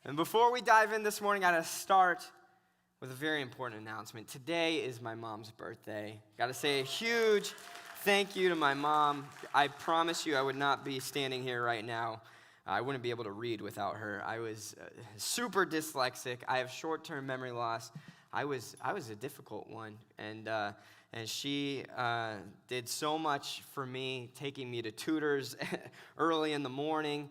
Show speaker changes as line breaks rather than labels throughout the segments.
And before we dive in this morning, I got to start with a very important announcement. Today is my mom's birthday. Got to say a huge thank you to my mom. I promise you I would not be standing here right now. I wouldn't be able to read without her. I was super dyslexic. I have short-term memory loss. I was a difficult one, and she did so much for me, taking me to tutors early in the morning,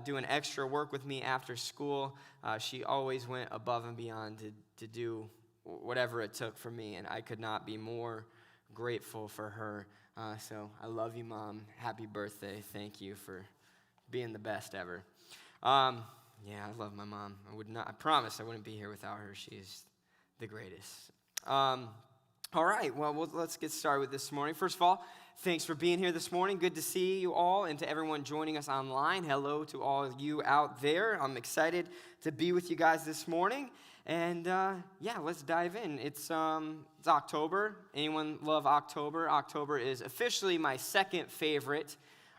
doing extra work with me after school. She always went above and beyond to do whatever it took for me, and I could not be more grateful for her. So I love you, Mom. Happy birthday. Thank you for being the best ever. I love my mom. I promise I wouldn't be here without her. She's the greatest. All right, well, let's get started with this morning. First of all, thanks for being here this morning. Good to see you all, and to everyone joining us online. Hello to all of you out there. I'm excited to be with you guys this morning. And let's dive in. It's October. Anyone love October? October is officially my second favorite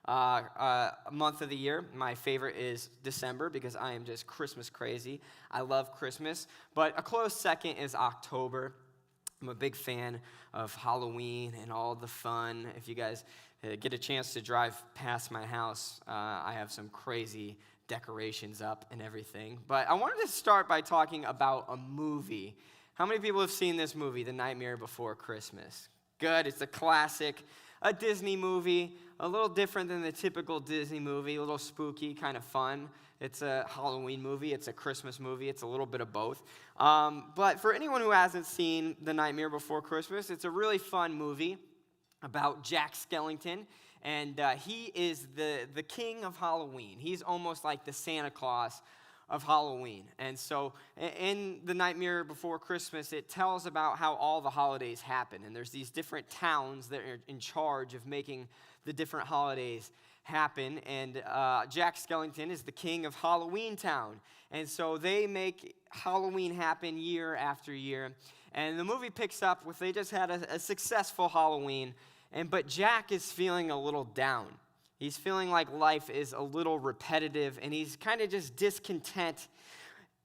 month of the year. My favorite is December because I am just Christmas crazy. I love Christmas. But a close second is October. I'm a big fan of Halloween and all the fun. If you guys get a chance to drive past my house, I have some crazy decorations up and everything. But I wanted to start by talking about a movie. How many people have seen this movie, The Nightmare Before Christmas? Good, it's a classic, a Disney movie, a little different than the typical Disney movie, a little spooky, kind of fun. It's a Halloween movie, it's a Christmas movie, it's a little bit of both. But for anyone who hasn't seen The Nightmare Before Christmas, it's a really fun movie about Jack Skellington, and he is the king of Halloween. He's almost like the Santa Claus of Halloween. And so in The Nightmare Before Christmas, it tells about how all the holidays happen, and there's these different towns that are in charge of making the different holidays happen, and Jack Skellington is the king of Halloween Town, and so they make Halloween happen year after year, and the movie picks up with they just had a successful Halloween, but Jack is feeling a little down. He's feeling like life is a little repetitive, and he's kind of just discontent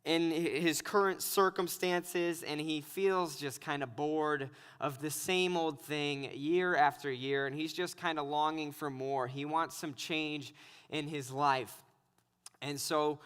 in his current circumstances, and he feels just kind of bored of the same old thing year after year, and he's just kind of longing for more. He wants some change in his life. And so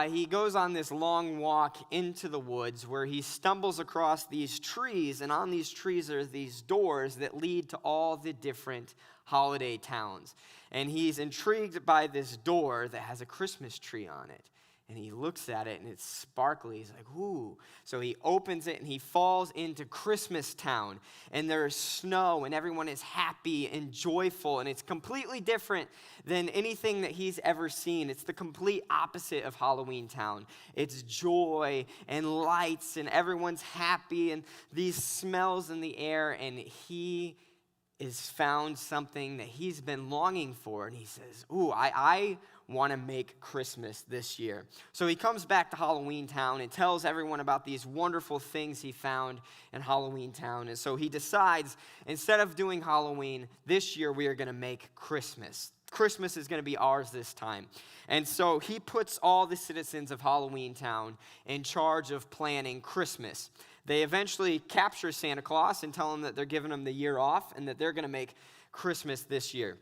he goes on this long walk into the woods where he stumbles across these trees, and on these trees are these doors that lead to all the different holiday towns. And he's intrigued by this door that has a Christmas tree on it. And he looks at it, and it's sparkly. He's like, ooh. So he opens it, and he falls into Christmas Town. And there's snow, and everyone is happy and joyful. And it's completely different than anything that he's ever seen. It's the complete opposite of Halloween Town. It's joy and lights, and everyone's happy, and these smells in the air. And he has found something that he's been longing for. And he says, ooh, I want to make Christmas this year. So he comes back to Halloween Town and tells everyone about these wonderful things he found in Halloween Town. And so he decides, instead of doing Halloween, this year we are going to make Christmas. Christmas is going to be ours this time. And so he puts all the citizens of Halloween Town in charge of planning Christmas. They eventually capture Santa Claus and tell him that they're giving him the year off and that they're going to make Christmas this year.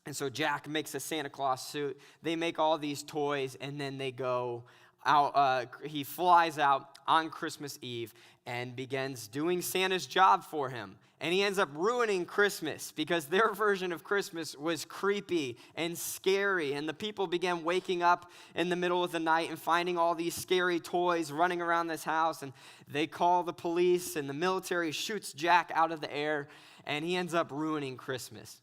And so Jack makes a Santa Claus suit. They make all these toys, and then they go out. He flies out on Christmas Eve and begins doing Santa's job for him. And he ends up ruining Christmas because their version of Christmas was creepy and scary. And the people began waking up in the middle of the night and finding all these scary toys running around this house. And they call the police, and the military shoots Jack out of the air, and he ends up ruining Christmas.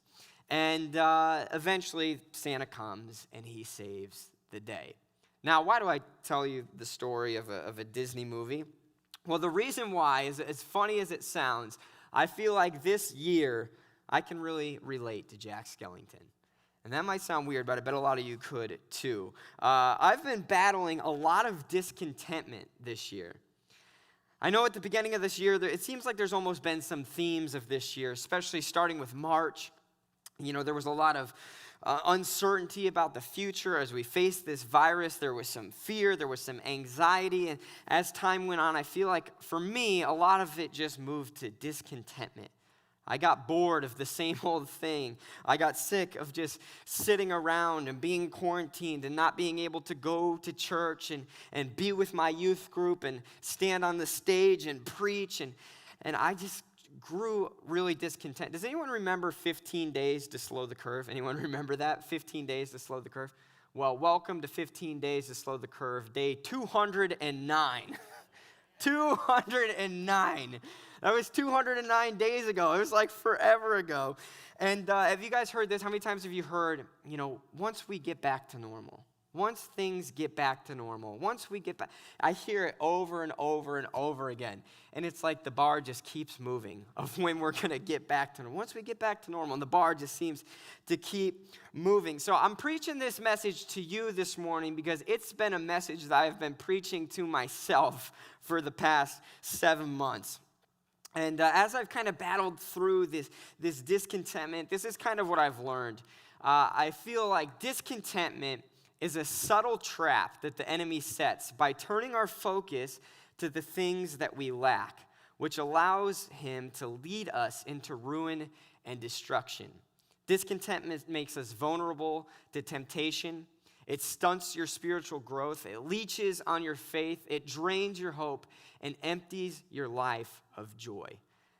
And eventually, Santa comes, and he saves the day. Now, why do I tell you the story of a Disney movie? Well, the reason why is, as funny as it sounds, I feel like this year, I can really relate to Jack Skellington. And that might sound weird, but I bet a lot of you could too. I've been battling a lot of discontentment this year. I know at the beginning of this year, it seems like there's almost been some themes of this year, especially starting with March. You know, there was a lot of uncertainty about the future. As we faced this virus, there was some fear, there was some anxiety. And as time went on, I feel like for me, a lot of it just moved to discontentment. I got bored of the same old thing. I got sick of just sitting around and being quarantined and not being able to go to church and be with my youth group and stand on the stage and preach. And I just grew really discontent. Does anyone remember 15 days to slow the curve? Anyone remember that? 15 days to slow the curve? Well, welcome to 15 days to slow the curve, day 209. 209. That was 209 days ago. It was like forever ago. And have you guys heard this? How many times have you heard, once we get back to normal, once things get back to normal, once we get back, I hear it over and over and over again. And it's like the bar just keeps moving of when we're going to get back to normal. Once we get back to normal, and the bar just seems to keep moving. So I'm preaching this message to you this morning because it's been a message that I've been preaching to myself for the past 7 months. And as I've kind of battled through this discontentment, this is kind of what I've learned. I feel like discontentment is a subtle trap that the enemy sets by turning our focus to the things that we lack, which allows him to lead us into ruin and destruction. Discontentment makes us vulnerable to temptation. It stunts your spiritual growth. It leeches on your faith. It drains your hope and empties your life of joy.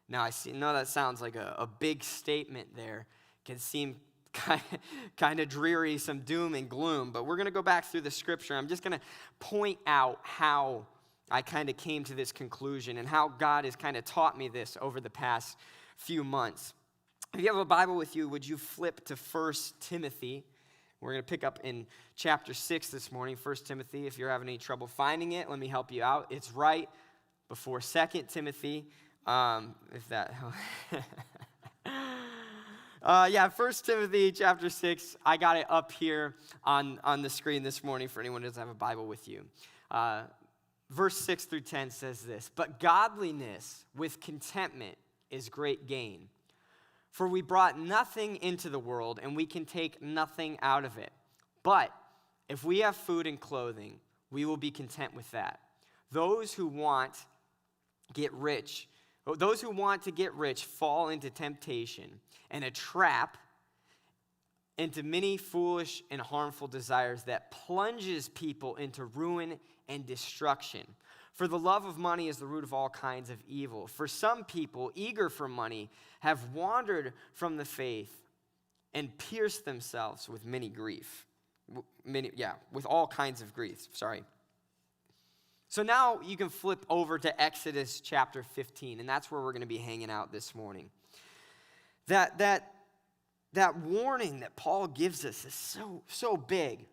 Now, I know that sounds like a big statement there. It can seem kind of dreary, some doom and gloom, but we're going to go back through the scripture. I'm just going to point out how I kind of came to this conclusion and how God has kind of taught me this over the past few months. If you have a Bible with you, would you flip to 1 Timothy? We're going to pick up in chapter 6 this morning, 1 Timothy. If you're having any trouble finding it, let me help you out. It's right before 2 Timothy. If that... 1 Timothy chapter 6. I got it up here on the screen this morning for anyone who doesn't have a Bible with you. Verse 6 through 10 says this, "But godliness with contentment is great gain. For we brought nothing into the world, and we can take nothing out of it. But if we have food and clothing, we will be content with that. Those who want to get rich fall into temptation and a trap, into many foolish and harmful desires that plunges people into ruin and destruction. For the love of money is the root of all kinds of evil. For some people, eager for money, have wandered from the faith and pierced themselves with with all kinds of griefs. So now you can flip over to Exodus chapter 15, and that's where we're going to be hanging out this morning. That warning that Paul gives us is so big.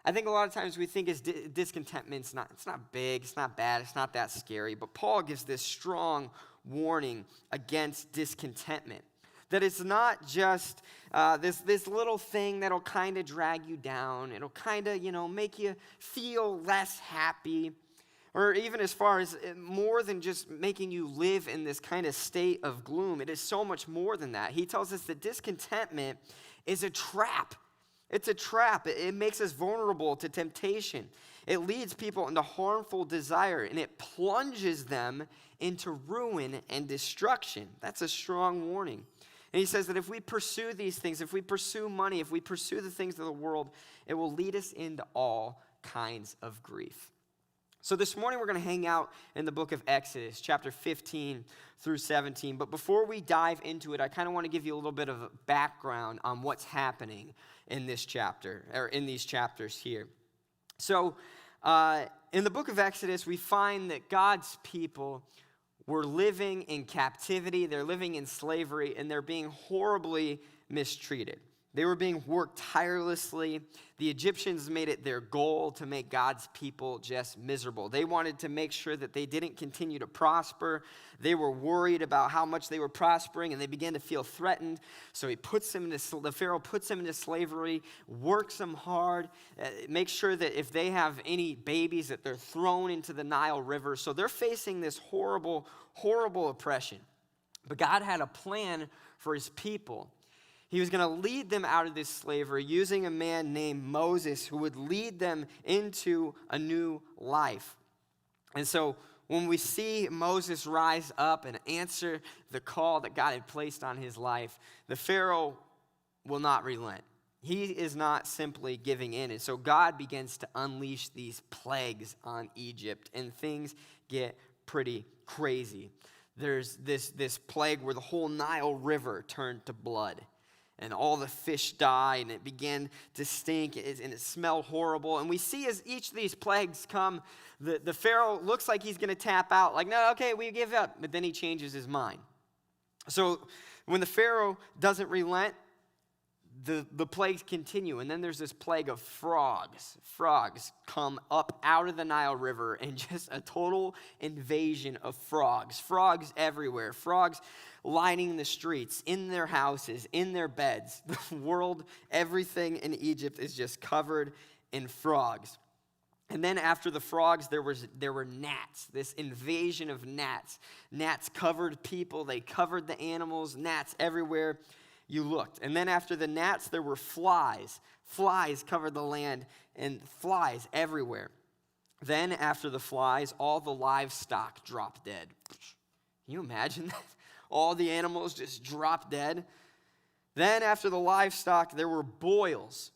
I think a lot of times we think discontentment, it's not big, it's not bad, it's not that scary. But Paul gives this strong warning against discontentment. That it's not just this little thing that'll kind of drag you down. It'll kind of, make you feel less happy. Or even as far as more than just making you live in this kind of state of gloom. It is so much more than that. He tells us that discontentment is a trap. It's a trap. It makes us vulnerable to temptation. It leads people into harmful desire, and it plunges them into ruin and destruction. That's a strong warning. And he says that if we pursue these things, if we pursue money, if we pursue the things of the world, it will lead us into all kinds of grief. So this morning we're going to hang out in the book of Exodus, chapter 15 through 17. But before we dive into it, I kind of want to give you a little bit of a background on what's happening in this chapter, or in these chapters here. So in the book of Exodus, we find that God's people were living in captivity, they're living in slavery, and they're being horribly mistreated. They were being worked tirelessly. The Egyptians made it their goal to make God's people just miserable. They wanted to make sure that they didn't continue to prosper. They were worried about how much they were prospering, and they began to feel threatened. So the Pharaoh puts them into slavery, works them hard, makes sure that if they have any babies, that they're thrown into the Nile River. So they're facing this horrible, horrible oppression. But God had a plan for his people. He was going to lead them out of this slavery using a man named Moses who would lead them into a new life. And so when we see Moses rise up and answer the call that God had placed on his life, the Pharaoh will not relent. He is not simply giving in. And so God begins to unleash these plagues on Egypt, and things get pretty crazy. There's this plague where the whole Nile River turned to blood, and all the fish died, and it began to stink, and it smelled horrible. And we see as each of these plagues come, the Pharaoh looks like he's going to tap out, like, no, okay, we give up. But then he changes his mind. So when the Pharaoh doesn't relent, the plagues continue, and then there's this plague of frogs. Frogs come up out of the Nile River, and just a total invasion of frogs. Frogs everywhere. Frogs lining the streets, in their houses, in their beds. The world, everything in Egypt is just covered in frogs. And then after the frogs, there were gnats, this invasion of gnats. Gnats covered people, they covered the animals, gnats everywhere you looked. And then after the gnats, there were flies. Flies covered the land, and flies everywhere. Then after the flies, all the livestock dropped dead. Can you imagine that? All the animals just dropped dead. Then after the livestock, there were boils.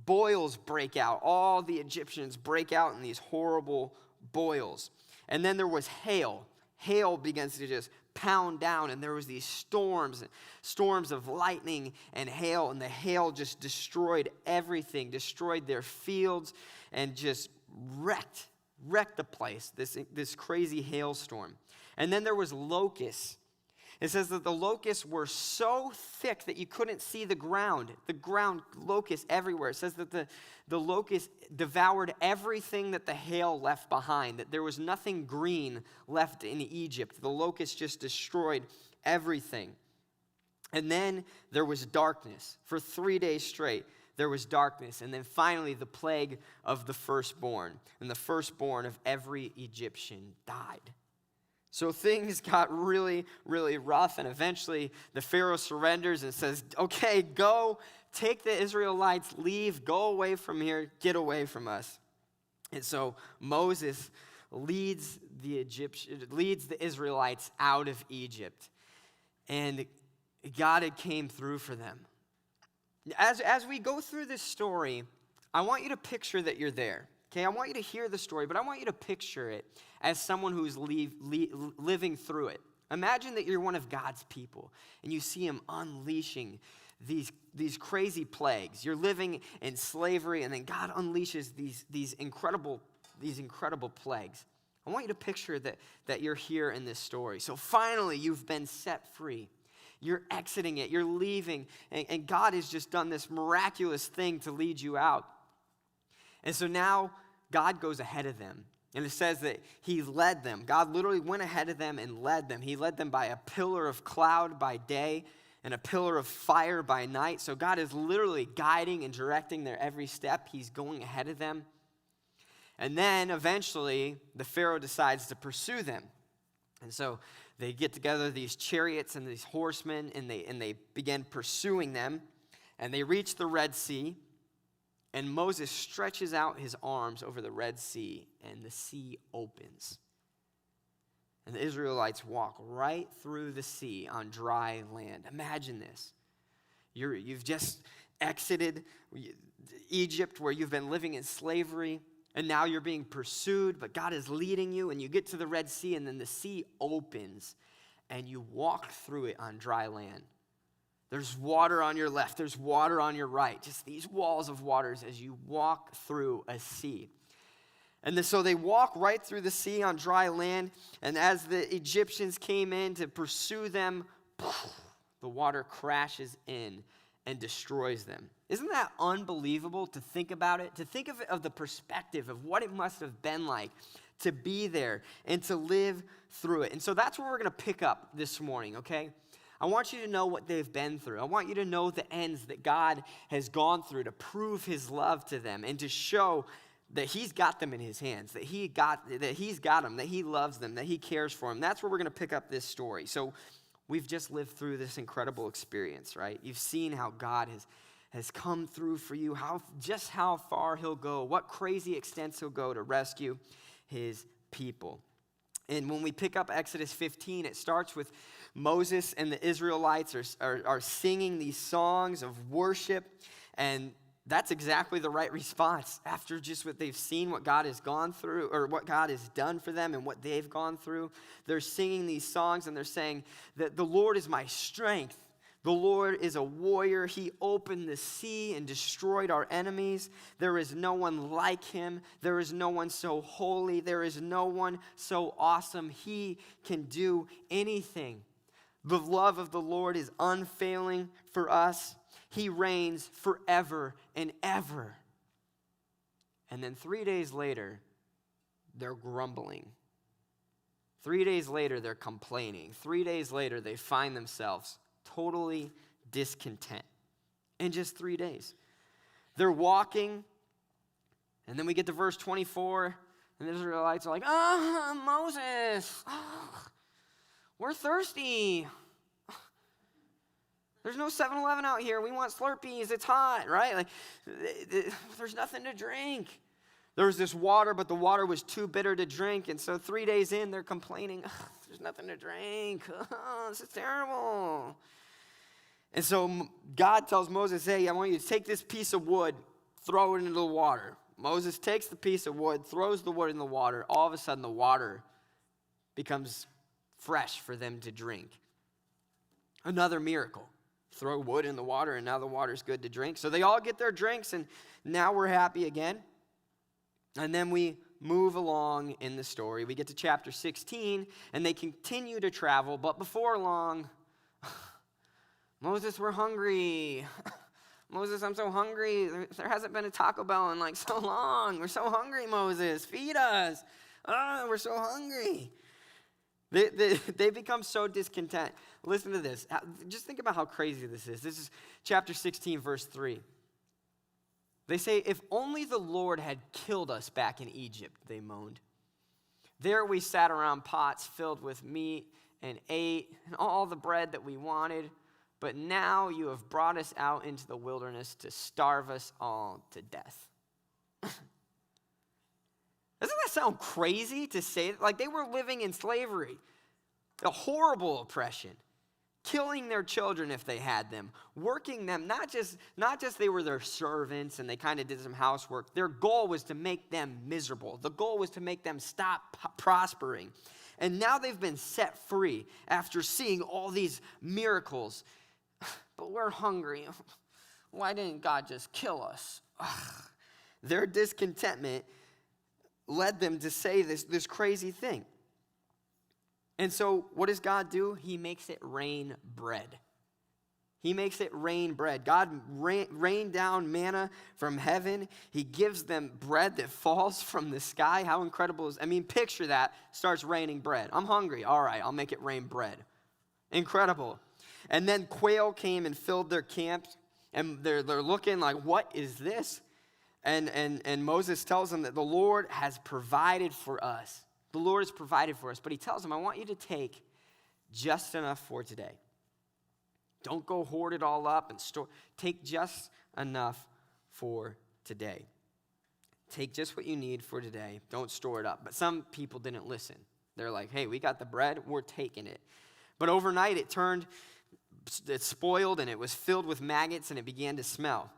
Boils break out. All the Egyptians break out in these horrible boils. And then there was hail. Hail begins to just pound down, and there was these storms of lightning and hail, and the hail just destroyed everything, destroyed their fields, and just wrecked the place, this crazy hailstorm. And then there was locusts. It says that the locusts were so thick that you couldn't see the ground locusts everywhere. It says that the locusts devoured everything that the hail left behind, that there was nothing green left in Egypt. The locusts just destroyed everything. And then there was darkness. For 3 days straight, there was darkness. And then finally, the plague of the firstborn. And the firstborn of every Egyptian died. So things got really, really rough, and eventually the Pharaoh surrenders and says, okay, go, take the Israelites, leave, go away from here, get away from us. And so Moses leads the Israelites out of Egypt, and God had came through for them. As we go through this story, I want you to picture that you're there. Okay, I want you to hear the story, but I want you to picture it as someone who's living through it. Imagine that you're one of God's people, and you see him unleashing these crazy plagues. You're living in slavery, and then God unleashes these incredible plagues. I want you to picture that you're here in this story. So finally, you've been set free. You're exiting it. You're leaving, and God has just done this miraculous thing to lead you out. And so now God goes ahead of them. And it says that he led them. God literally went ahead of them and led them. He led them by a pillar of cloud by day and a pillar of fire by night. So God is literally guiding and directing their every step. He's going ahead of them. And then eventually the Pharaoh decides to pursue them. And so they get together these chariots and these horsemen, and they begin pursuing them. And they reach the Red Sea. And Moses stretches out his arms over the Red Sea, and the sea opens. And the Israelites walk right through the sea on dry land. Imagine this. You've just exited Egypt, where you've been living in slavery, and now you're being pursued, but God is leading you, and you get to the Red Sea, and then the sea opens, and you walk through it on dry land. There's water on your left, there's water on your right, just these walls of waters as you walk through a sea. And so they walk right through the sea on dry land, and as the Egyptians came in to pursue them, the water crashes in and destroys them. Isn't that unbelievable to think about it? To think of the perspective of what it must have been like to be there and to live through it. And so that's where we're going to pick up this morning, okay? I want you to know what they've been through. I want you to know the ends that God has gone through to prove his love to them and to show that he's got them in his hands, that he's got them, that he loves them, that he cares for them. That's where we're going to pick up this story. So we've just lived through this incredible experience, right? You've seen how God has come through for you, how far he'll go, what crazy extents he'll go to rescue his people. And when we pick up Exodus 15, it starts with Moses and the Israelites are singing these songs of worship, and that's exactly the right response after just what they've seen, what God has gone through, or what God has done for them and what they've gone through. They're singing these songs and they're saying that the Lord is my strength. The Lord is a warrior. He opened the sea and destroyed our enemies. There is no one like him. There is no one so holy. There is no one so awesome. He can do anything. The love of the Lord is unfailing for us. He reigns forever and ever. And then 3 days later, they're grumbling. 3 days later, they're complaining. 3 days later, they find themselves totally discontent. In just 3 days. They're walking, and then we get to verse 24, and the Israelites are like, Moses, we're thirsty. There's no 7-Eleven out here. We want Slurpees. It's hot, right? Like, there's nothing to drink. There was this water, but the water was too bitter to drink. And so 3 days in, they're complaining, there's nothing to drink. This is terrible. And so God tells Moses, hey, I want you to take this piece of wood, throw it into the water. Moses takes the piece of wood, throws the wood in the water. All of a sudden, the water becomes fresh for them to drink. Another miracle. Throw wood in the water, and now the water's good to drink. So they all get their drinks, and now we're happy again. And then we move along in the story. We get to chapter 16, and they continue to travel. But before long, Moses, we're hungry. Moses, I'm so hungry. There hasn't been a Taco Bell in like so long. We're so hungry, Moses. Feed us. We're so hungry. They become so discontent. Listen to this. Just think about how crazy this is. This is chapter 16, verse 3. They say, if only the Lord had killed us back in Egypt, they moaned. There we sat around pots filled with meat and ate and all the bread that we wanted. But now you have brought us out into the wilderness to starve us all to death. Doesn't that sound crazy to say? Like they were living in slavery, a horrible oppression, killing their children if they had them, working them, not just they were their servants and they kind of did some housework. Their goal was to make them miserable. The goal was to make them stop prospering. And now they've been set free after seeing all these miracles. But we're hungry. Why didn't God just kill us? Their discontentment led them to say this crazy thing. And so what does God do? He makes it rain bread. He makes it rain bread. God rained down manna from heaven. He gives them bread that falls from the sky. How incredible is, picture that. Starts raining bread. I'm hungry. All right, I'll make it rain bread. Incredible. And then quail came and filled their camps. And they're looking like, what is this? And Moses tells them that the Lord has provided for us. The Lord has provided for us. But he tells them, I want you to take just enough for today. Don't go hoard it all up and store. Take just enough for today. Take just what you need for today. Don't store it up. But some people didn't listen. They're like, hey, we got the bread. We're taking it. But overnight it spoiled and it was filled with maggots and it began to smell.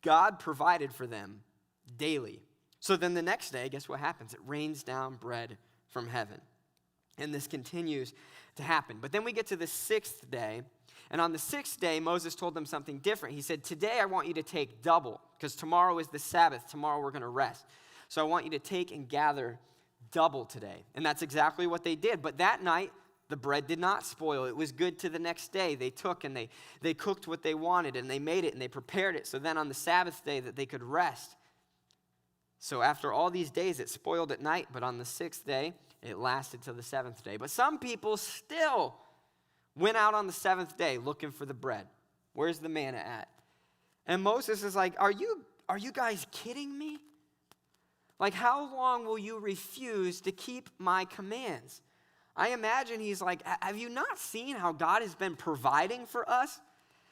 God provided for them daily. So then the next day, guess what happens? It rains down bread from heaven. And this continues to happen. But then we get to the sixth day. And on the sixth day, Moses told them something different. He said, today I want you to take double, because tomorrow is the Sabbath. Tomorrow we're going to rest. So I want you to take and gather double today. And that's exactly what they did. But that night, the bread did not spoil. It was good to the next day. They took and they cooked what they wanted, and they made it, and they prepared it. So then on the Sabbath day that they could rest. So after all these days, it spoiled at night. But on the sixth day, it lasted till the seventh day. But some people still went out on the seventh day looking for the bread. Where's the manna at? And Moses is like, are you guys kidding me? Like, how long will you refuse to keep my commands? I imagine he's like, have you not seen how God has been providing for us?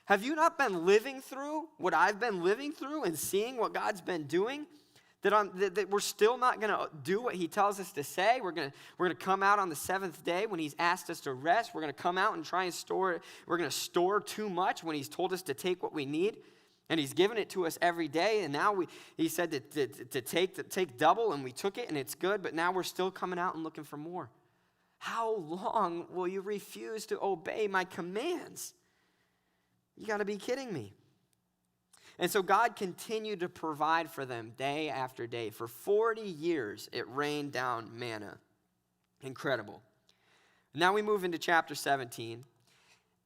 Have you not been living through what I've been living through and seeing what God's been doing? That we're still not going to do what he tells us to say. We're going to come out on the seventh day when he's asked us to rest. We're going to come out and try and store it. We're going to store too much when he's told us to take what we need. And he's given it to us every day. And now he said to take double, and we took it, and it's good. But now we're still coming out and looking for more. How long will you refuse to obey my commands? You got to be kidding me. And so God continued to provide for them day after day. For 40 years, it rained down manna. Incredible. Now we move into chapter 17.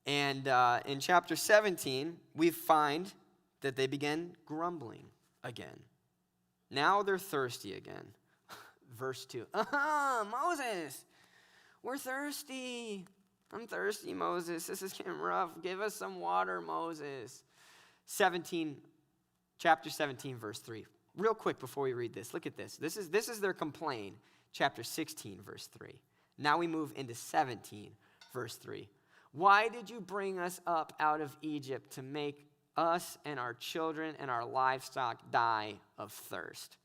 And in chapter 17, we find that they begin grumbling again. Now they're thirsty again. Verse 2. Moses, we're thirsty. I'm thirsty, Moses. This is getting rough. Give us some water, Moses. Chapter 17, verse 3. Real quick before we read this, look at this. This is their complaint. Chapter 16, verse 3. Now we move into 17, verse 3. Why did you bring us up out of Egypt to make us and our children and our livestock die of thirst?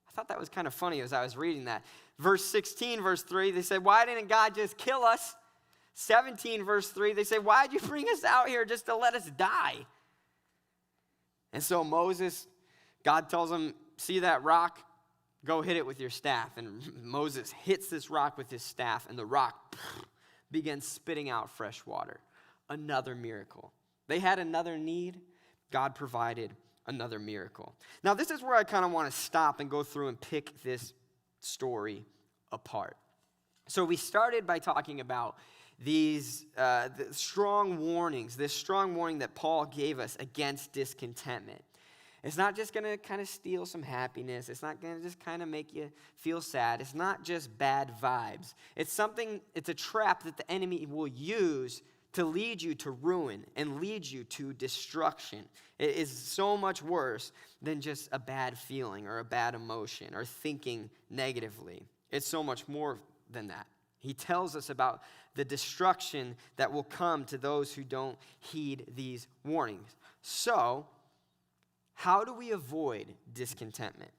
I thought that was kind of funny as I was reading that. Verse 16, verse 3, they said, why didn't God just kill us? 17, verse 3, they say, why did you bring us out here just to let us die? And so Moses, God tells him, see that rock? Go hit it with your staff. And Moses hits this rock with his staff, and the rock begins spitting out fresh water. Another miracle. They had another need. God provided another miracle. Now, this is where I kind of want to stop and go through and pick this story apart. So we started by talking about these the strong warnings, this strong warning that Paul gave us against discontentment. It's not just going to kind of steal some happiness. It's not going to just kind of make you feel sad. It's not just bad vibes. It's a trap that the enemy will use to lead you to ruin and lead you to destruction. It is so much worse than just a bad feeling or a bad emotion or thinking negatively. It's so much more than that. He tells us about the destruction that will come to those who don't heed these warnings. So, how do we avoid discontentment?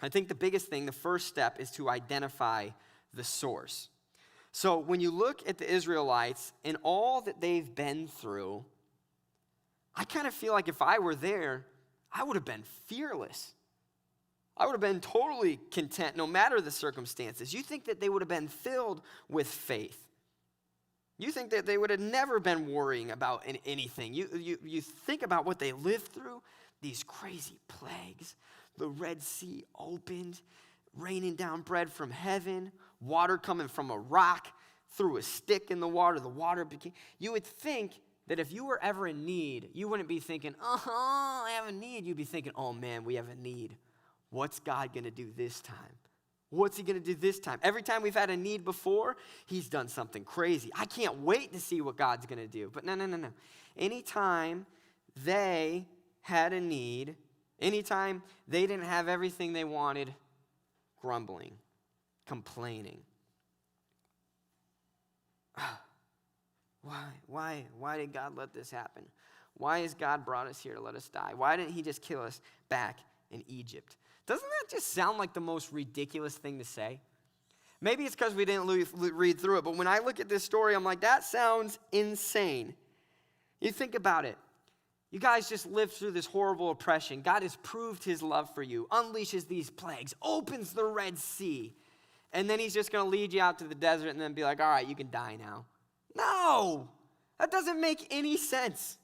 I think the biggest thing, the first step, is to identify the source. So, when you look at the Israelites and all that they've been through, I kind of feel like if I were there, I would have been fearless. I would have been totally content no matter the circumstances. You think that they would have been filled with faith. You think that they would have never been worrying about anything. You think about what they lived through, these crazy plagues, the Red Sea opened, raining down bread from heaven, water coming from a rock through a stick in the water became. You would think that if you were ever in need, you wouldn't be thinking, I have a need. You'd be thinking, oh man, we have a need. What's God going to do this time? What's he going to do this time? Every time we've had a need before, he's done something crazy. I can't wait to see what God's going to do. But no. Anytime they had a need, anytime they didn't have everything they wanted, grumbling, complaining. Why did God let this happen? Why has God brought us here to let us die? Why didn't he just kill us back in Egypt? Doesn't that just sound like the most ridiculous thing to say? Maybe it's because we didn't read through it, but when I look at this story, I'm like, that sounds insane. You think about it. You guys just lived through this horrible oppression. God has proved his love for you, unleashes these plagues, opens the Red Sea, and then he's just going to lead you out to the desert and then be like, all right, you can die now. No, that doesn't make any sense.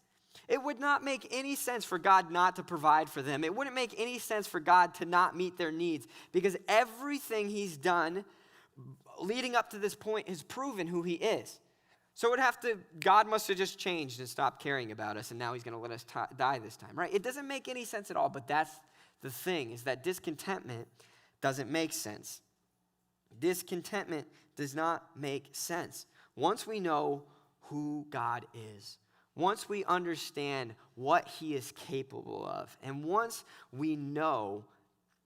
It would not make any sense for God not to provide for them. It wouldn't make any sense for God to not meet their needs because everything he's done leading up to this point has proven who he is. So God must have just changed and stopped caring about us, and now he's going to let us die this time, right? It doesn't make any sense at all, but that's the thing, is that discontentment doesn't make sense. Discontentment does not make sense. Once we know who God is, once we understand what he is capable of, and once we know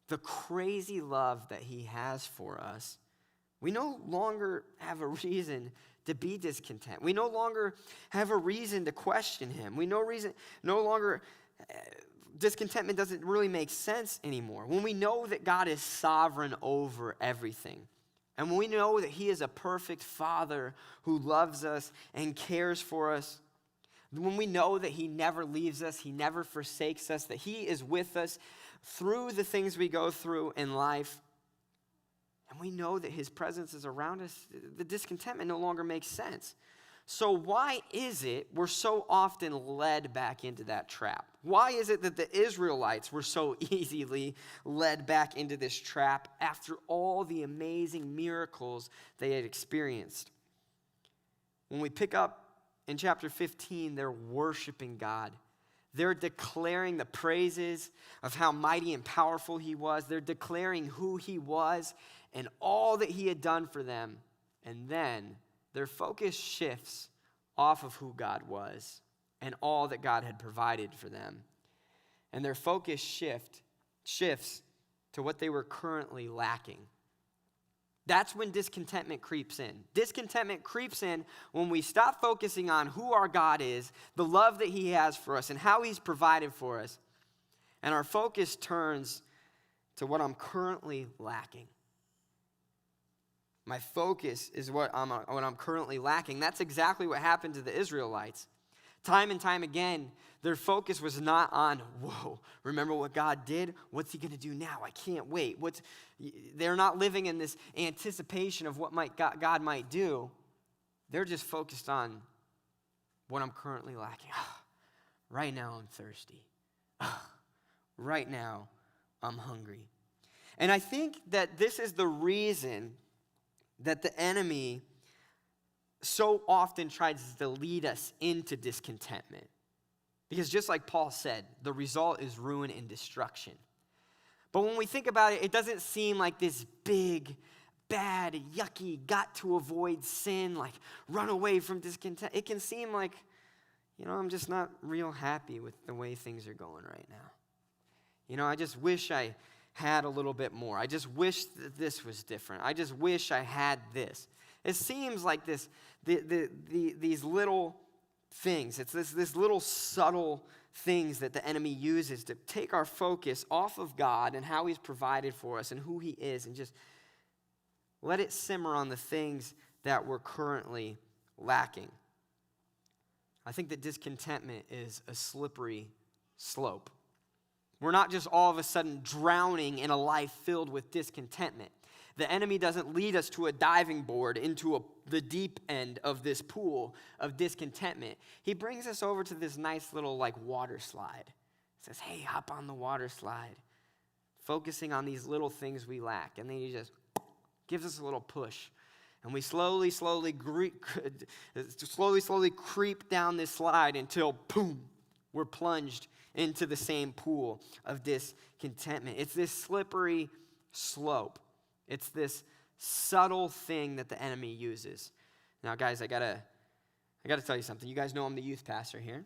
the crazy love that he has for us, We no longer have a reason to be discontent. We no longer have a reason to question him. Discontentment doesn't really make sense anymore. When we know that God is sovereign over everything, and when we know that he is a perfect Father who loves us and cares for us, when we know that he never leaves us, he never forsakes us, that he is with us through the things we go through in life, and we know that his presence is around us, the discontentment no longer makes sense. So why is it we're so often led back into that trap? Why is it that the Israelites were so easily led back into this trap after all the amazing miracles they had experienced? When we pick up in chapter 15, they're worshiping God. They're declaring the praises of how mighty and powerful he was. They're declaring who he was and all that he had done for them. And then their focus shifts off of who God was and all that God had provided for them. And their focus shifts to what they were currently lacking. That's when discontentment creeps in. Discontentment creeps in when we stop focusing on who our God is, the love that he has for us, and how he's provided for us. And our focus turns to what I'm currently lacking. My focus is what I'm currently lacking. That's exactly what happened to the Israelites. Time and time again, their focus was not on, whoa, remember what God did? What's he going to do now? I can't wait. They're not living in this anticipation of what God might do. They're just focused on what I'm currently lacking. Right now I'm thirsty. Right now I'm hungry. And I think that this is the reason that the enemy so often tries to lead us into discontentment. Because just like Paul said, the result is ruin and destruction. But when we think about it, it doesn't seem like this big, bad, yucky, got to avoid sin, like run away from discontent. It can seem like, I'm just not real happy with the way things are going right now. I just wish I had a little bit more. I just wish that this was different. I just wish I had this. It seems like these little things. It's this little subtle things that the enemy uses to take our focus off of God and how he's provided for us and who he is, and just let it simmer on the things that we're currently lacking. I think that discontentment is a slippery slope. We're not just all of a sudden drowning in a life filled with discontentment. The enemy doesn't lead us to a diving board into the deep end of this pool of discontentment. He brings us over to this nice little water slide. He says, hey, hop on the water slide. Focusing on these little things we lack. And then he just gives us a little push. And we slowly creep down this slide until, boom, we're plunged into the same pool of discontentment. It's this slippery slope. It's this subtle thing that the enemy uses. Now, guys, I gotta tell you something. You guys know I'm the youth pastor here.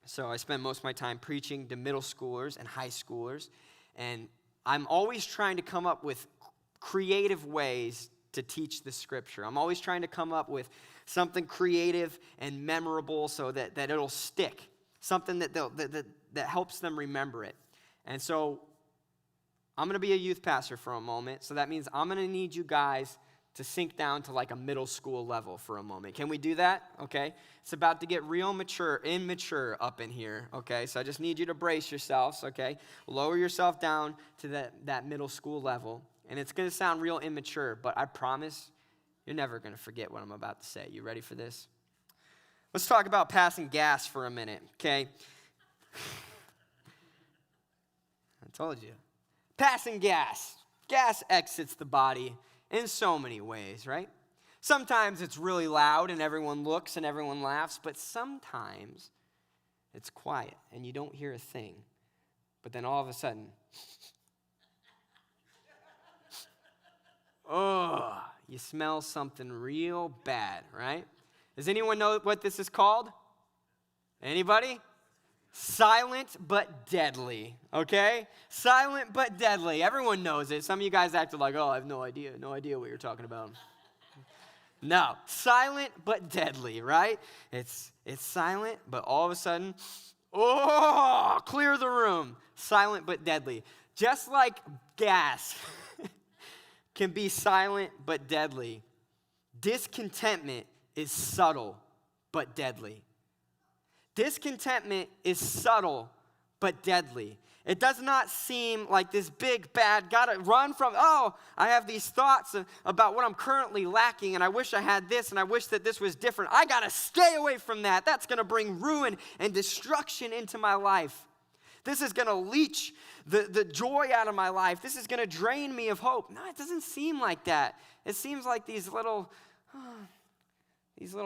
So I spend most of my time preaching to middle schoolers and high schoolers. And I'm always trying to come up with creative ways to teach the scripture. I'm always trying to come up with something creative and memorable so that it'll stick. Something that helps them remember it. And so I'm going to be a youth pastor for a moment. So that means I'm going to need you guys to sink down to a middle school level for a moment. Can we do that? Okay. It's about to get real immature up in here. Okay. So I just need you to brace yourselves. Okay. Lower yourself down to that middle school level. And it's going to sound real immature, but I promise you're never going to forget what I'm about to say. You ready for this? Let's talk about passing gas for a minute, okay? I told you. Passing gas. Gas exits the body in so many ways, right? Sometimes it's really loud and everyone looks and everyone laughs, but sometimes it's quiet and you don't hear a thing. But then all of a sudden, you smell something real bad, right? Does anyone know what this is called? Anybody? Silent but deadly, okay? Silent but deadly. Everyone knows it. Some of you guys acted like, oh, I have no idea what you're talking about. No, silent but deadly, right? It's silent, but all of a sudden, oh, clear the room. Silent but deadly. Just like gas can be silent but deadly, discontentment is subtle but deadly. Discontentment is subtle but deadly. It does not seem like this big, bad, gotta run from, oh, I have these thoughts about what I'm currently lacking, and I wish I had this, and I wish that this was different. I gotta stay away from that. That's gonna bring ruin and destruction into my life. This is gonna leach the joy out of my life. This is gonna drain me of hope. No, it doesn't seem like that. It seems like these little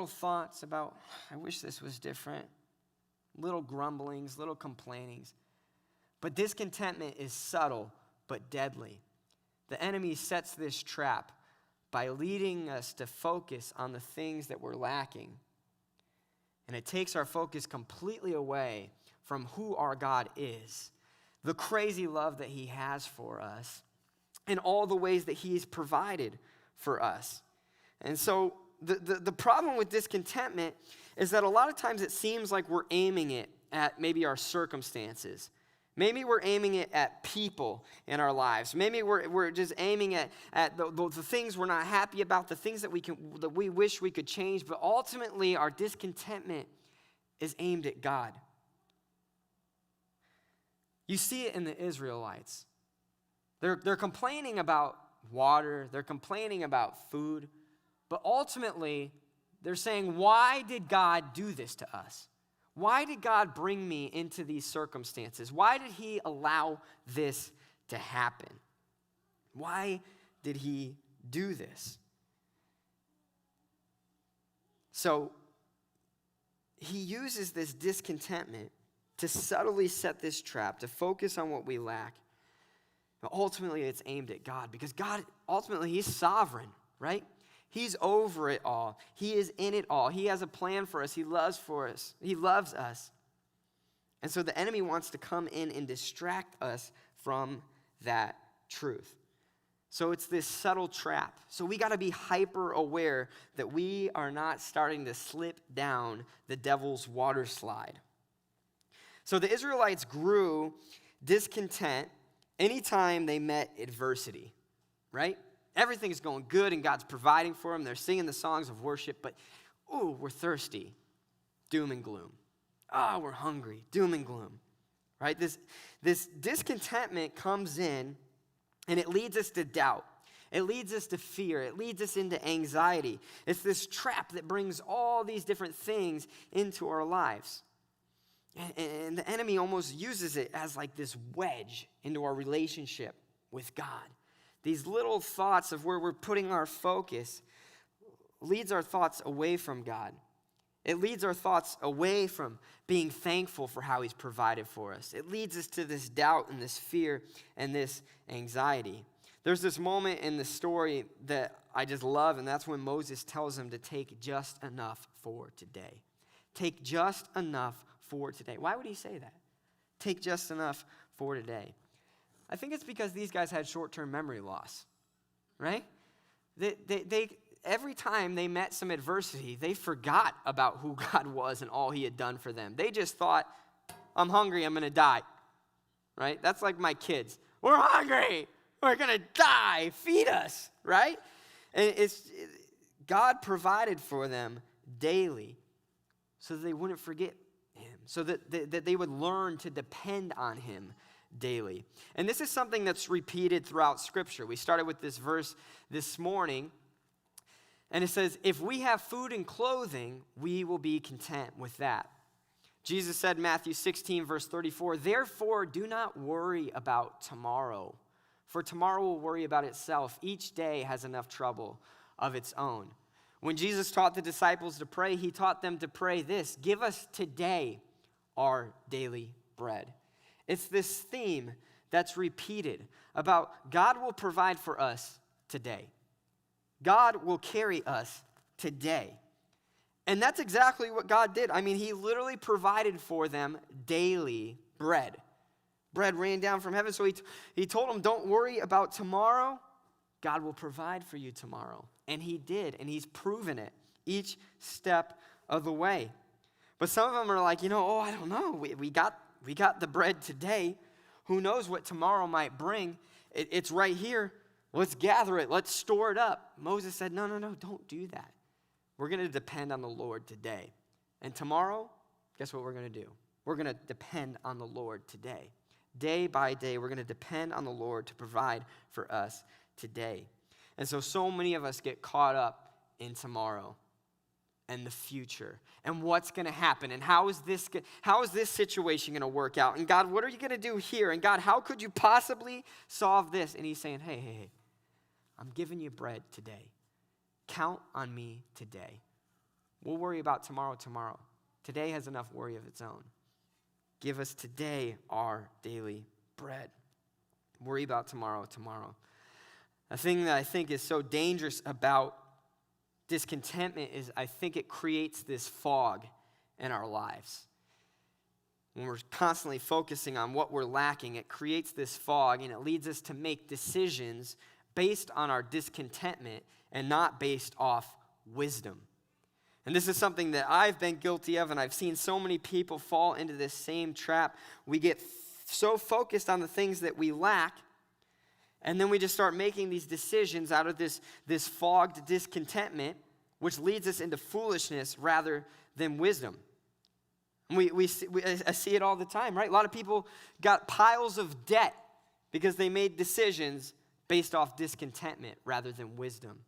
thoughts about, I wish this was different. Little grumblings, little complainings. But discontentment is subtle but deadly. The enemy sets this trap by leading us to focus on the things that we're lacking. And it takes our focus completely away from who our God is, the crazy love that he has for us, and all the ways that he's provided for us. And so the problem with discontentment is that a lot of times it seems like we're aiming it at maybe our circumstances. Maybe we're aiming it at people in our lives. Maybe we're just aiming at the things we're not happy about, the things that we wish we could change, but ultimately our discontentment is aimed at God. You see it in the Israelites. They're complaining about water, they're complaining about food, but ultimately they're saying, why did God do this to us? Why did God bring me into these circumstances? Why did he allow this to happen? Why did he do this? So he uses this discontentment to subtly set this trap, to focus on what we lack. But ultimately, it's aimed at God because God, ultimately, he's sovereign, right? He's over it all. He is in it all. He has a plan for us. He loves for us. He loves us. And so the enemy wants to come in and distract us from that truth. So it's this subtle trap. So we got to be hyper aware that we are not starting to slip down the devil's water slide. So the Israelites grew discontent anytime they met adversity, right? Everything is going good and God's providing for them. They're singing the songs of worship, but, ooh, we're thirsty. Doom and gloom. Ah, we're hungry. Doom and gloom, right? This discontentment comes in and it leads us to doubt. It leads us to fear. It leads us into anxiety. It's this trap that brings all these different things into our lives. And the enemy almost uses it as like this wedge into our relationship with God. These little thoughts of where we're putting our focus leads our thoughts away from God. It leads our thoughts away from being thankful for how he's provided for us. It leads us to this doubt and this fear and this anxiety. There's this moment in the story that I just love, and that's when Moses tells them to take just enough for today. Take just enough for today. Why would he say that? Take just enough for today. I think it's because these guys had short-term memory loss, right? They every time they met some adversity, they forgot about who God was and all he had done for them. They just thought, I'm hungry, I'm going to die, right? That's like my kids. We're hungry, we're going to die, feed us, right? And God provided for them daily so that they wouldn't forget him, so that they would learn to depend on him daily. And this is something that's repeated throughout Scripture. We started with this verse this morning, and it says, if we have food and clothing, we will be content with that. Jesus said in Matthew 16, verse 34, therefore do not worry about tomorrow, for tomorrow will worry about itself. Each day has enough trouble of its own. When Jesus taught the disciples to pray, he taught them to pray this, give us today our daily bread. It's this theme that's repeated about God will provide for us today. God will carry us today. And that's exactly what God did. I mean, he literally provided for them daily bread. Bread rained down from heaven. So he told them, don't worry about tomorrow. God will provide for you tomorrow. And he did, and he's proven it each step of the way. But some of them are like, I don't know. We got the bread today. Who knows what tomorrow might bring? It's right here. Let's gather it. Let's store it up. Moses said, no, don't do that. We're going to depend on the Lord today. And tomorrow, guess what we're going to do? We're going to depend on the Lord today. Day by day, we're going to depend on the Lord to provide for us today. And so many of us get caught up in tomorrow and the future and what's going to happen and how is this situation going to work out? And God, what are you going to do here? And God, how could you possibly solve this? And he's saying, hey, I'm giving you bread today. Count on me today. We'll worry about tomorrow. Today has enough worry of its own. Give us today our daily bread. Worry about tomorrow. A thing that I think is so dangerous about discontentment is I think it creates this fog in our lives. When we're constantly focusing on what we're lacking, it creates this fog and it leads us to make decisions based on our discontentment and not based off wisdom. And this is something that I've been guilty of, and I've seen so many people fall into this same trap. We get so focused on the things that we lack, and then we just start making these decisions out of this fogged discontentment, which leads us into foolishness rather than wisdom. I see it all the time, right? A lot of people got piles of debt because they made decisions based off discontentment rather than wisdom.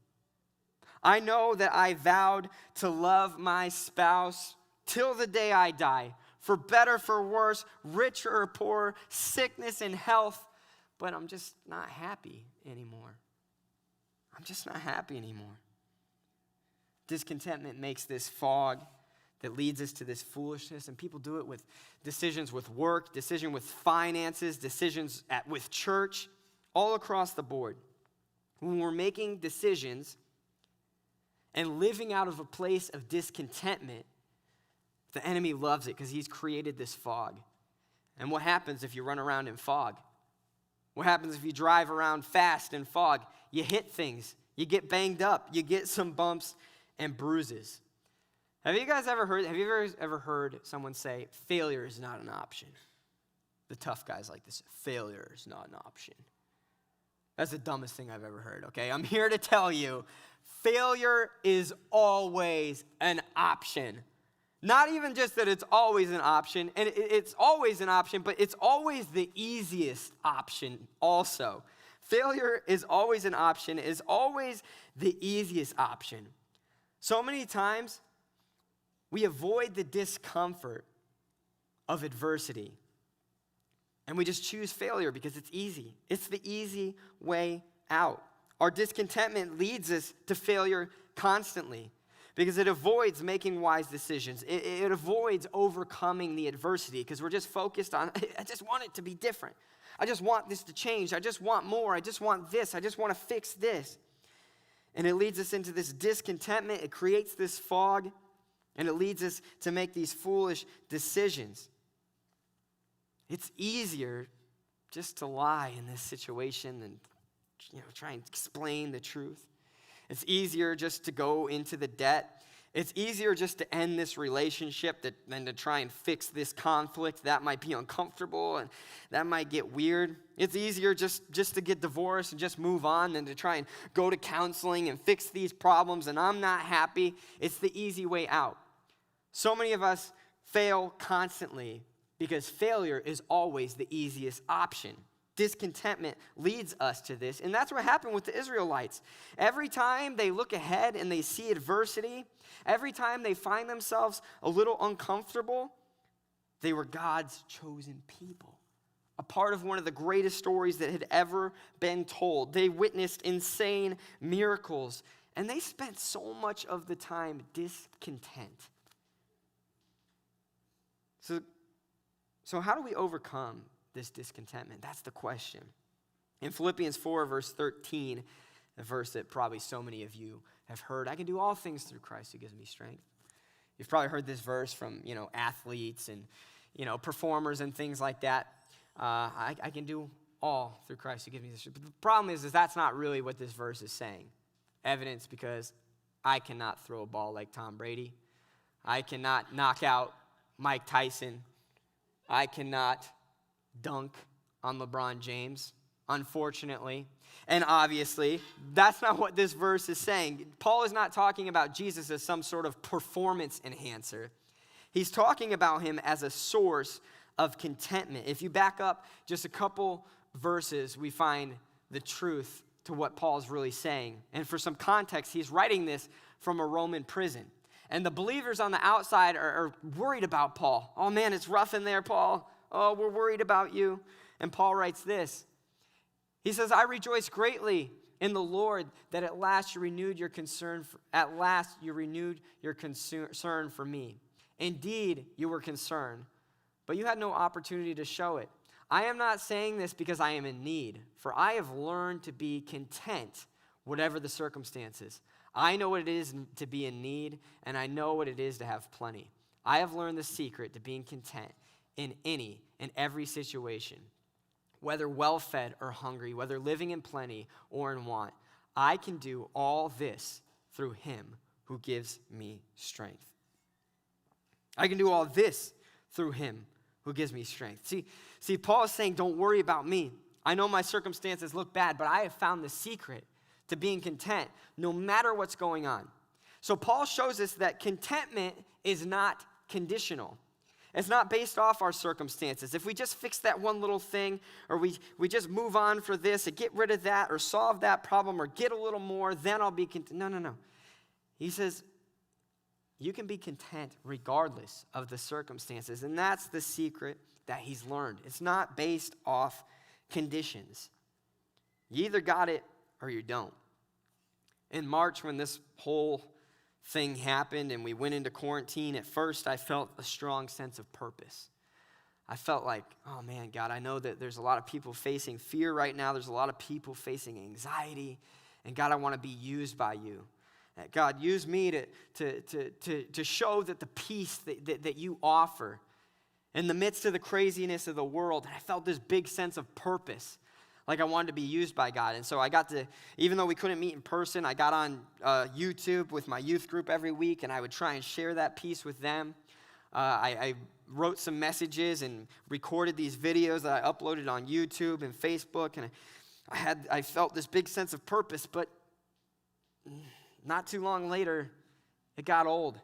I know that I vowed to love my spouse till the day I die, for better, for worse, rich or poor, sickness and health, but I'm just not happy anymore. Discontentment makes this fog that leads us to this foolishness, and people do it with decisions with work, decision with finances, decisions with church, all across the board. When we're making decisions and living out of a place of discontentment, the enemy loves it because he's created this fog. And what happens if you run around in fog? What happens if you drive around fast in fog? You hit things. You get banged up. You get some bumps and bruises. Have you ever heard someone say, failure is not an option? The tough guys like this, failure is not an option. That's the dumbest thing I've ever heard, okay? I'm here to tell you, failure is always an option. Not even just that it's always an option, and it's always an option, but it's always the easiest option also. Failure is always an option, is always the easiest option. So many times, we avoid the discomfort of adversity, and we just choose failure because it's easy. It's the easy way out. Our discontentment leads us to failure constantly because it avoids making wise decisions. It avoids overcoming the adversity because we're just focused on, I just want it to be different. I just want this to change. I just want more. I just want this. I just want to fix this. And it leads us into this discontentment. It creates this fog, and it leads us to make these foolish decisions. It's easier just to lie in this situation than try and explain the truth. It's easier just to go into the debt. It's easier just to end this relationship than to try and fix this conflict. That might be uncomfortable and that might get weird. It's easier just to get divorced and just move on than to try and go to counseling and fix these problems and I'm not happy. It's the easy way out. So many of us fail constantly because failure is always the easiest option. Discontentment leads us to this, and that's what happened with the Israelites. Every time they look ahead and they see adversity, every time they find themselves a little uncomfortable, they were God's chosen people, a part of one of the greatest stories that had ever been told. They witnessed insane miracles, and they spent so much of the time discontent. So how do we overcome this discontentment? That's the question. In Philippians 4, verse 13, the verse that probably so many of you have heard, I can do all things through Christ who gives me strength. You've probably heard this verse from, athletes and, performers and things like that. I can do all through Christ who gives me the strength. But the problem is that's not really what this verse is saying. Evidence because I cannot throw a ball like Tom Brady. I cannot knock out Mike Tyson. I cannot dunk on LeBron James, unfortunately. And obviously, that's not what this verse is saying. Paul is not talking about Jesus as some sort of performance enhancer. He's talking about him as a source of contentment. If you back up just a couple verses, we find the truth to what Paul's really saying. And for some context, he's writing this from a Roman prison. And the believers on the outside are worried about Paul. Oh man, it's rough in there, Paul. Oh, we're worried about you. And Paul writes this. He says, I rejoice greatly in the Lord that at last you renewed your concern for me. Indeed, you were concerned, but you had no opportunity to show it. I am not saying this because I am in need, for I have learned to be content, whatever the circumstances. I know what it is to be in need, and I know what it is to have plenty. I have learned the secret to being content in any and every situation, whether well-fed or hungry, whether living in plenty or in want. I can do all this through him who gives me strength. I can do all this through him who gives me strength. See, Paul is saying, don't worry about me. I know my circumstances look bad, but I have found the secret to being content no matter what's going on. So Paul shows us that contentment is not conditional. It's not based off our circumstances. If we just fix that one little thing, or we just move on for this, or get rid of that, or solve that problem, or get a little more, then I'll be content. No. He says, you can be content regardless of the circumstances. And that's the secret that he's learned. It's not based off conditions. You either got it or you don't. In March, when this whole thing happened and we went into quarantine, at first I felt a strong sense of purpose. I felt like, oh man, God, I know that there's a lot of people facing fear right now. There's a lot of people facing anxiety. And God, I want to be used by you. God, use me to show that the peace that you offer in the midst of the craziness of the world. And I felt this big sense of purpose, like I wanted to be used by God. And so I got to, even though we couldn't meet in person, I got on YouTube with my youth group every week, and I would try and share that peace with them. I wrote some messages and recorded these videos that I uploaded on YouTube and Facebook, and I felt this big sense of purpose, but not too long later, it got old.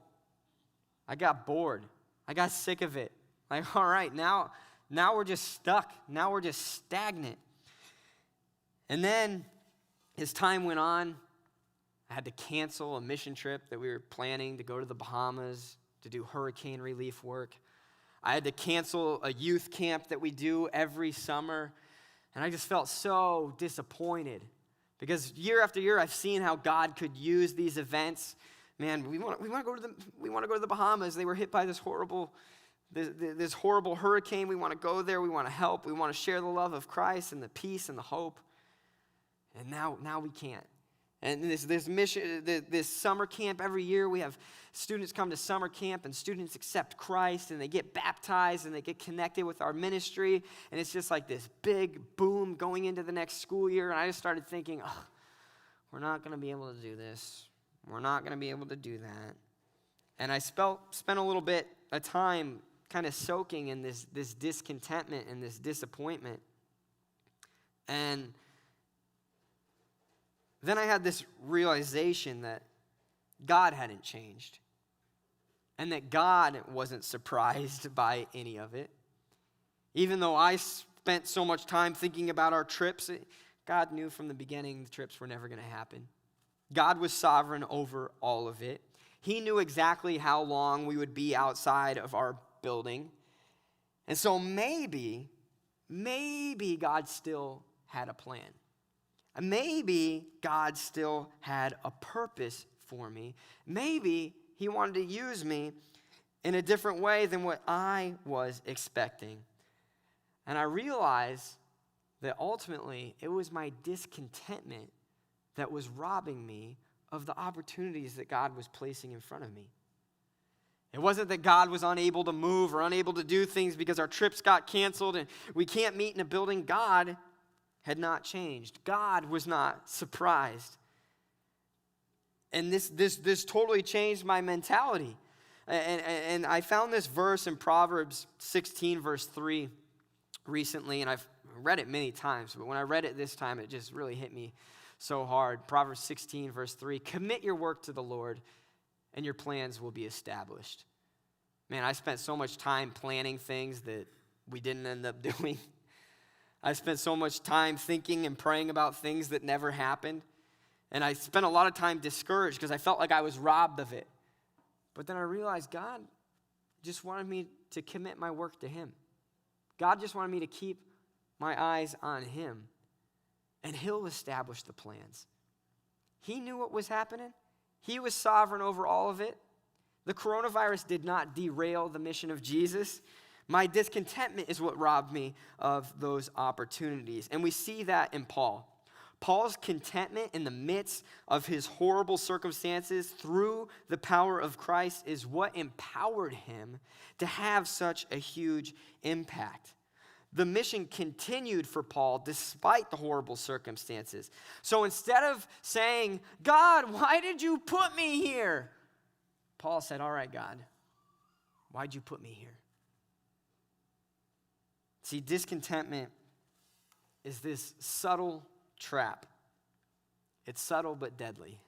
I got bored. I got sick of it. Like, all right, now we're just stuck. Now we're just stagnant. And then, as time went on, I had to cancel a mission trip that we were planning to go to the Bahamas to do hurricane relief work. I had to cancel a youth camp that we do every summer. And I just felt so disappointed. Because year after year, I've seen how God could use these events. Man, we want to go to the Bahamas. They were hit by this horrible hurricane. We want to go there. We want to help. We want to share the love of Christ and the peace and the hope. And now we can't. And this mission, this summer camp every year, we have students come to summer camp, and students accept Christ, and they get baptized, and they get connected with our ministry, and it's just like this big boom going into the next school year, and I just started thinking, we're not going to be able to do this. We're not going to be able to do that. And I spent a little bit of time kind of soaking in this discontentment and this disappointment. And then I had this realization that God hadn't changed, and that God wasn't surprised by any of it. Even though I spent so much time thinking about our trips, God knew from the beginning the trips were never going to happen. God was sovereign over all of it. He knew exactly how long we would be outside of our building. And so maybe God still had a plan. Maybe God still had a purpose for me. Maybe he wanted to use me in a different way than what I was expecting. And I realized that ultimately it was my discontentment that was robbing me of the opportunities that God was placing in front of me. It wasn't that God was unable to move or unable to do things because our trips got canceled and we can't meet in a building. God had not changed. God was not surprised. And this totally changed my mentality. And I found this verse in Proverbs 16, verse 3 recently, and I've read it many times, but when I read it this time, it just really hit me so hard. Proverbs 16, verse 3, commit your work to the Lord, and your plans will be established. Man, I spent so much time planning things that we didn't end up doing. I spent so much time thinking and praying about things that never happened. And I spent a lot of time discouraged because I felt like I was robbed of it. But then I realized God just wanted me to commit my work to him. God just wanted me to keep my eyes on him. And he'll establish the plans. He knew what was happening. He was sovereign over all of it. The coronavirus did not derail the mission of Jesus. My discontentment is what robbed me of those opportunities. And we see that in Paul. Paul's contentment in the midst of his horrible circumstances through the power of Christ is what empowered him to have such a huge impact. The mission continued for Paul despite the horrible circumstances. So instead of saying, God, why did you put me here? Paul said, all right, God, why'd you put me here? See, discontentment is this subtle trap. It's subtle but deadly.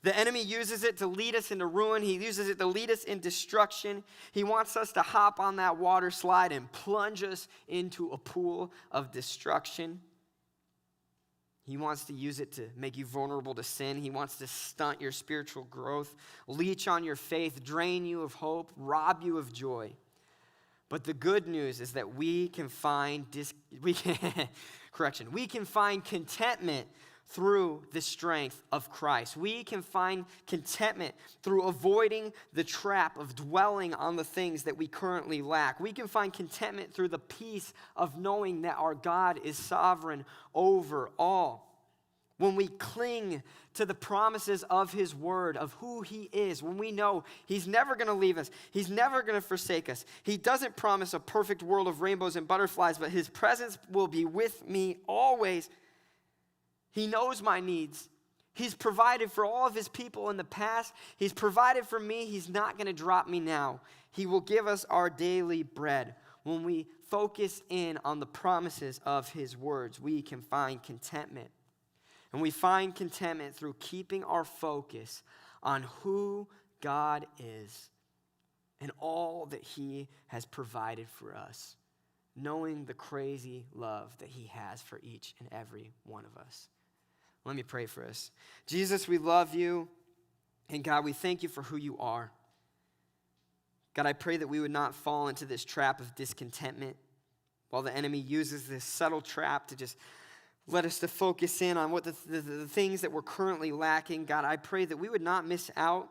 The enemy uses it to lead us into ruin. He uses it to lead us in destruction. He wants us to hop on that water slide and plunge us into a pool of destruction. He wants to use it to make you vulnerable to sin. He wants to stunt your spiritual growth, leech on your faith, drain you of hope, rob you of joy. But the good news is that we can find contentment through the strength of Christ. We can find contentment through avoiding the trap of dwelling on the things that we currently lack. We can find contentment through the peace of knowing that our God is sovereign over all. When we cling to the promises of his word, of who he is, when we know he's never going to leave us, he's never going to forsake us. He doesn't promise a perfect world of rainbows and butterflies, but his presence will be with me always. He knows my needs. He's provided for all of his people in the past. He's provided for me. He's not going to drop me now. He will give us our daily bread. When we focus in on the promises of his words, we can find contentment. And we find contentment through keeping our focus on who God is and all that he has provided for us, knowing the crazy love that he has for each and every one of us. Let me pray for us. Jesus, we love you, and God, we thank you for who you are. God, I pray that we would not fall into this trap of discontentment while the enemy uses this subtle trap to just let us to focus in on what the things that we're currently lacking. God, I pray that we would not miss out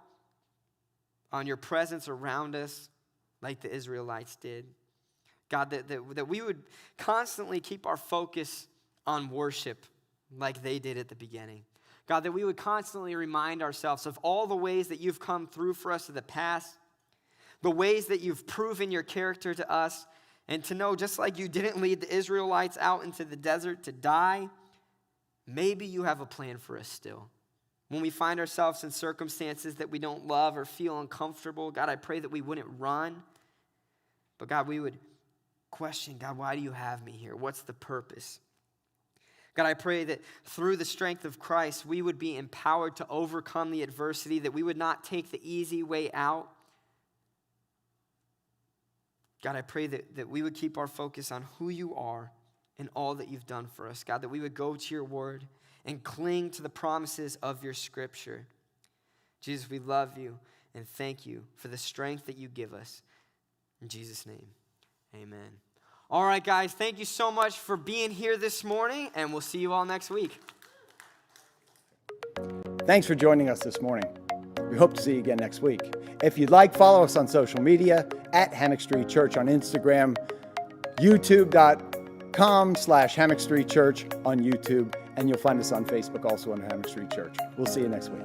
on your presence around us like the Israelites did. God, that we would constantly keep our focus on worship like they did at the beginning. God, that we would constantly remind ourselves of all the ways that you've come through for us in the past, the ways that you've proven your character to us, and to know, just like you didn't lead the Israelites out into the desert to die, maybe you have a plan for us still. When we find ourselves in circumstances that we don't love or feel uncomfortable, God, I pray that we wouldn't run, but God, we would question, God, why do you have me here? What's the purpose? God, I pray that through the strength of Christ, we would be empowered to overcome the adversity, that we would not take the easy way out. God, I pray that we would keep our focus on who you are and all that you've done for us. God, that we would go to your word and cling to the promises of your scripture. Jesus, we love you and thank you for the strength that you give us. In Jesus' name, amen. All right, guys, thank you so much for being here this morning, and we'll see you all next week.
Thanks for joining us this morning. We hope to see you again next week. If you'd like, follow us on social media at Hammock Street Church on Instagram, youtube.com/Hammock Street Church on YouTube, and you'll find us on Facebook also under Hammock Street Church. We'll see you next week.